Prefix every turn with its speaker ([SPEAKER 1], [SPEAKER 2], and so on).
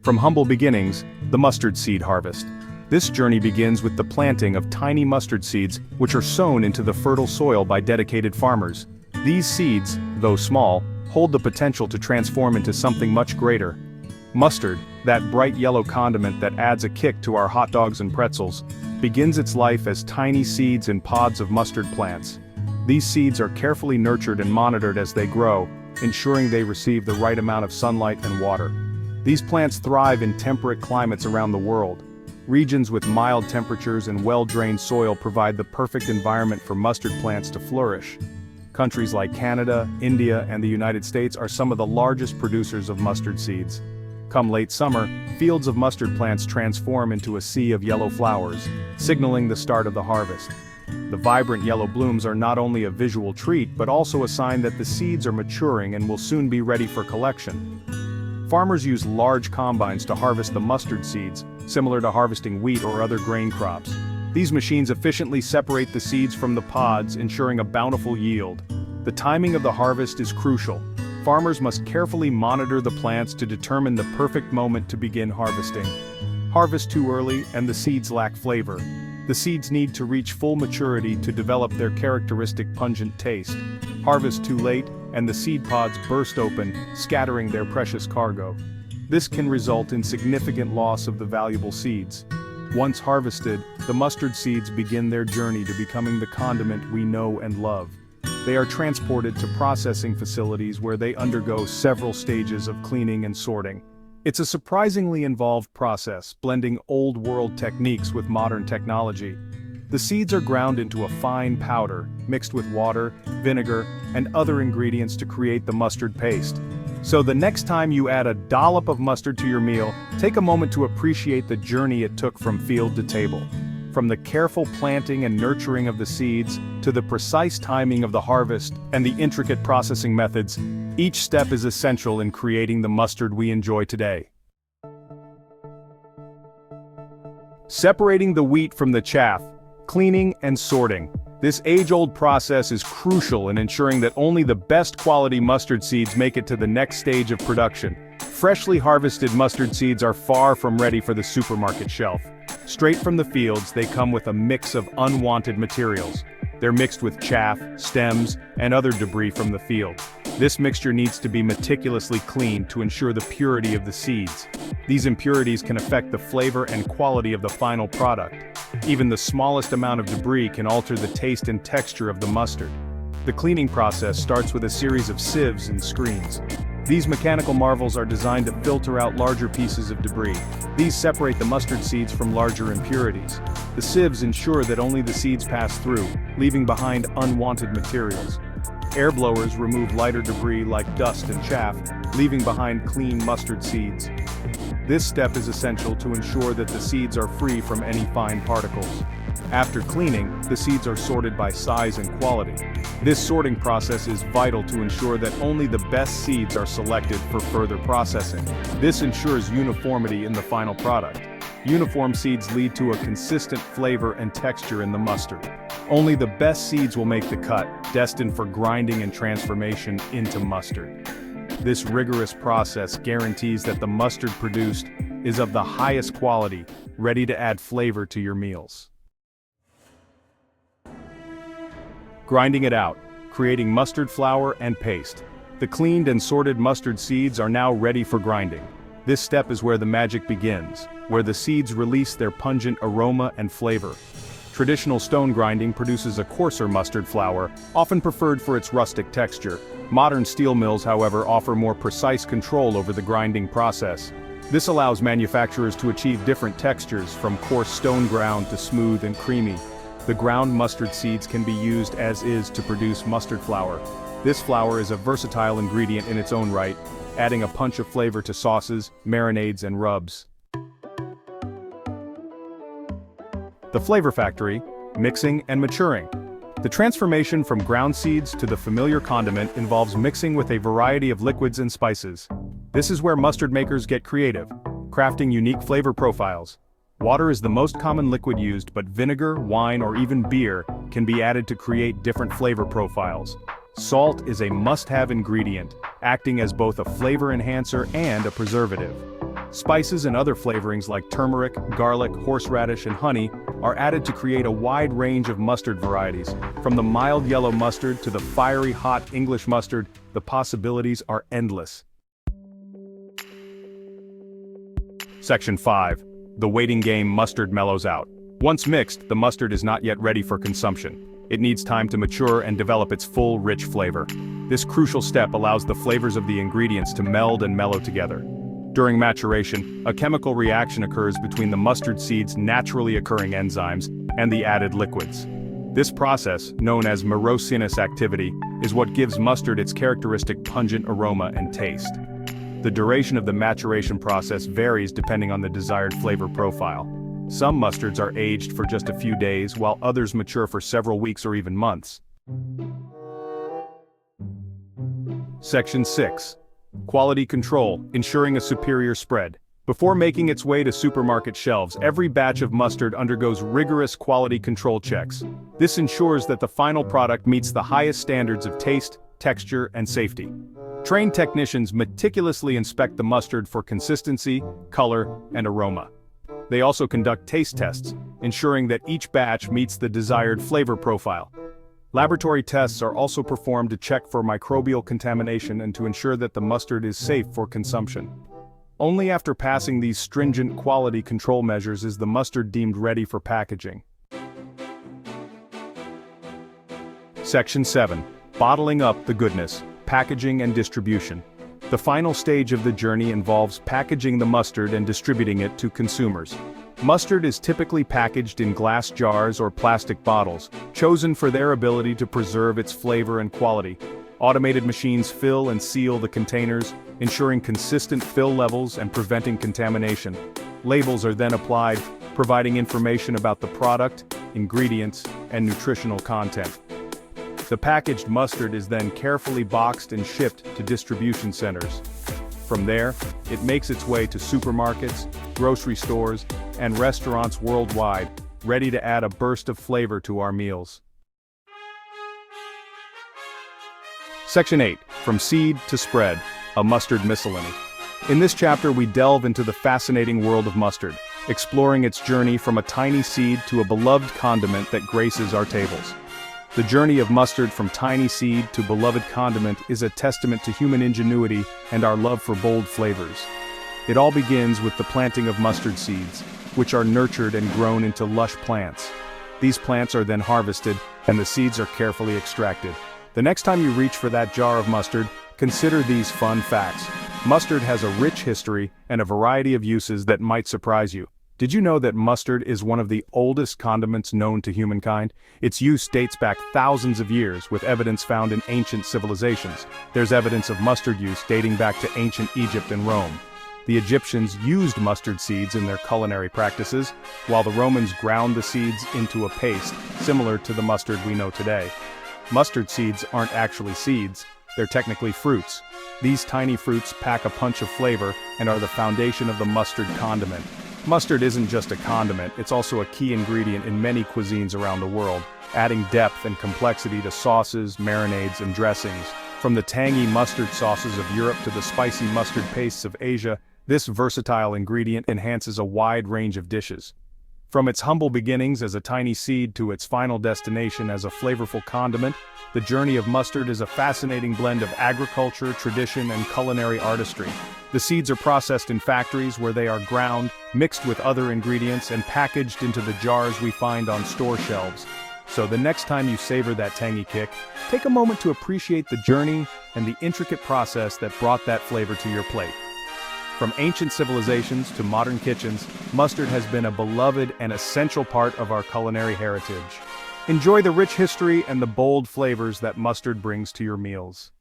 [SPEAKER 1] From humble beginnings, the mustard seed harvest. This journey begins with the planting of tiny mustard seeds, which are sown into the fertile soil by dedicated farmers. These seeds, though small, hold the potential to transform into something much greater. Mustard, that bright yellow condiment that adds a kick to our hot dogs and pretzels, begins its life as tiny seeds in pods of mustard plants. These seeds are carefully nurtured and monitored as they grow, ensuring they receive the right amount of sunlight and water. These plants thrive in temperate climates around the world. Regions with mild temperatures and well-drained soil provide the perfect environment for mustard plants to flourish. Countries like Canada, India, and the United States are some of the largest producers of mustard seeds. Come late summer, fields of mustard plants transform into a sea of yellow flowers, signaling the start of the harvest. The vibrant yellow blooms are not only a visual treat but also a sign that the seeds are maturing and will soon be ready for collection. Farmers use large combines to harvest the mustard seeds, similar to harvesting wheat or other grain crops. These machines efficiently separate the seeds from the pods, ensuring a bountiful yield. The timing of the harvest is crucial. Farmers must carefully monitor the plants to determine the perfect moment to begin harvesting. Harvest too early and the seeds lack flavor. The seeds need to reach full maturity to develop their characteristic pungent taste. Harvest too late, and the seed pods burst open, scattering their precious cargo. This can result in significant loss of the valuable seeds. Once harvested, the mustard seeds begin their journey to becoming the condiment we know and love. They are transported to processing facilities where they undergo several stages of cleaning and sorting. It's a surprisingly involved process, blending old-world techniques with modern technology. The seeds are ground into a fine powder, mixed with water, vinegar, and other ingredients to create the mustard paste. So the next time you add a dollop of mustard to your meal, take a moment to appreciate the journey it took from field to table. From the careful planting and nurturing of the seeds, to the precise timing of the harvest, and the intricate processing methods, each step is essential in creating the mustard we enjoy today. Separating the wheat from the chaff, cleaning and sorting. This age-old process is crucial in ensuring that only the best quality mustard seeds make it to the next stage of production. Freshly harvested mustard seeds are far from ready for the supermarket shelf. Straight from the fields, they come with a mix of unwanted materials. They're mixed with chaff, stems, and other debris from the field. This mixture needs to be meticulously cleaned to ensure the purity of the seeds. These impurities can affect the flavor and quality of the final product. Even the smallest amount of debris can alter the taste and texture of the mustard. The cleaning process starts with a series of sieves and screens. These mechanical marvels are designed to filter out larger pieces of debris. These separate the mustard seeds from larger impurities. The sieves ensure that only the seeds pass through, leaving behind unwanted materials. Air blowers remove lighter debris like dust and chaff, leaving behind clean mustard seeds. This step is essential to ensure that the seeds are free from any fine particles. After cleaning, the seeds are sorted by size and quality. This sorting process is vital to ensure that only the best seeds are selected for further processing. This ensures uniformity in the final product. Uniform seeds lead to a consistent flavor and texture in the mustard. Only the best seeds will make the cut, destined for grinding and transformation into mustard. This rigorous process guarantees that the mustard produced is of the highest quality, ready to add flavor to your meals. Grinding it out, creating mustard flour and paste. The cleaned and sorted mustard seeds are now ready for grinding. This step is where the magic begins, where the seeds release their pungent aroma and flavor. Traditional stone grinding produces a coarser mustard flour, often preferred for its rustic texture. Modern steel mills, however, offer more precise control over the grinding process. This allows manufacturers to achieve different textures, from coarse stone ground to smooth and creamy. The ground mustard seeds can be used as is to produce mustard flour. This flour is a versatile ingredient in its own right, adding a punch of flavor to sauces, marinades, and rubs. The flavor factory, mixing and maturing. The transformation from ground seeds to the familiar condiment involves mixing with a variety of liquids and spices. This is where mustard makers get creative, crafting unique flavor profiles. Water is the most common liquid used, but vinegar, wine, or even beer can be added to create different flavor profiles. Salt is a must-have ingredient, acting as both a flavor enhancer and a preservative. Spices and other flavorings like turmeric, garlic, horseradish, and honey are added to create a wide range of mustard varieties. From the mild yellow mustard to the fiery hot English mustard, the possibilities are endless. Section 5. The waiting game mustard mellows out. Once mixed, the mustard is not yet ready for consumption. It needs time to mature and develop its full, rich flavor. This crucial step allows the flavors of the ingredients to meld and mellow together. During maturation, a chemical reaction occurs between the mustard seed's naturally occurring enzymes and the added liquids. This process, known as maturation activity, is what gives mustard its characteristic pungent aroma and taste. The duration of the maturation process varies depending on the desired flavor profile. Some mustards are aged for just a few days, while others mature for several weeks or even months. Section 6. Quality control, ensuring a superior spread. Before making its way to supermarket shelves, every batch of mustard undergoes rigorous quality control checks. This ensures that the final product meets the highest standards of taste, texture, and safety. Trained technicians meticulously inspect the mustard for consistency, color, and aroma. They also conduct taste tests, ensuring that each batch meets the desired flavor profile. Laboratory tests are also performed to check for microbial contamination and to ensure that the mustard is safe for consumption. Only after passing these stringent quality control measures is the mustard deemed ready for packaging. Section 7. Bottling up the goodness, packaging and distribution. The final stage of the journey involves packaging the mustard and distributing it to consumers. Mustard is typically packaged in glass jars or plastic bottles, chosen for their ability to preserve its flavor and quality. Automated machines fill and seal the containers, ensuring consistent fill levels and preventing contamination. Labels are then applied, providing information about the product, ingredients, and nutritional content. The packaged mustard is then carefully boxed and shipped to distribution centers. From there, it makes its way to supermarkets, grocery stores, and restaurants worldwide, ready to add a burst of flavor to our meals. Section 8. From seed to spread, a mustard miscellany. In this chapter we delve into the fascinating world of mustard, exploring its journey from a tiny seed to a beloved condiment that graces our tables. The journey of mustard from tiny seed to beloved condiment is a testament to human ingenuity and our love for bold flavors. It all begins with the planting of mustard seeds, which are nurtured and grown into lush plants. These plants are then harvested, and the seeds are carefully extracted. The next time you reach for that jar of mustard, consider these fun facts. Mustard has a rich history and a variety of uses that might surprise you. Did you know that mustard is one of the oldest condiments known to humankind? Its use dates back thousands of years, with evidence found in ancient civilizations. There's evidence of mustard use dating back to ancient Egypt and Rome. The Egyptians used mustard seeds in their culinary practices, while the Romans ground the seeds into a paste, similar to the mustard we know today. Mustard seeds aren't actually seeds, they're technically fruits. These tiny fruits pack a punch of flavor and are the foundation of the mustard condiment. Mustard isn't just a condiment, it's also a key ingredient in many cuisines around the world, adding depth and complexity to sauces, marinades, and dressings. From the tangy mustard sauces of Europe to the spicy mustard pastes of Asia, this versatile ingredient enhances a wide range of dishes. From its humble beginnings as a tiny seed to its final destination as a flavorful condiment, the journey of mustard is a fascinating blend of agriculture, tradition, and culinary artistry. The seeds are processed in factories where they are ground, mixed with other ingredients, and packaged into the jars we find on store shelves. So the next time you savor that tangy kick, take a moment to appreciate the journey and the intricate process that brought that flavor to your plate. From ancient civilizations to modern kitchens, mustard has been a beloved and essential part of our culinary heritage. Enjoy the rich history and the bold flavors that mustard brings to your meals.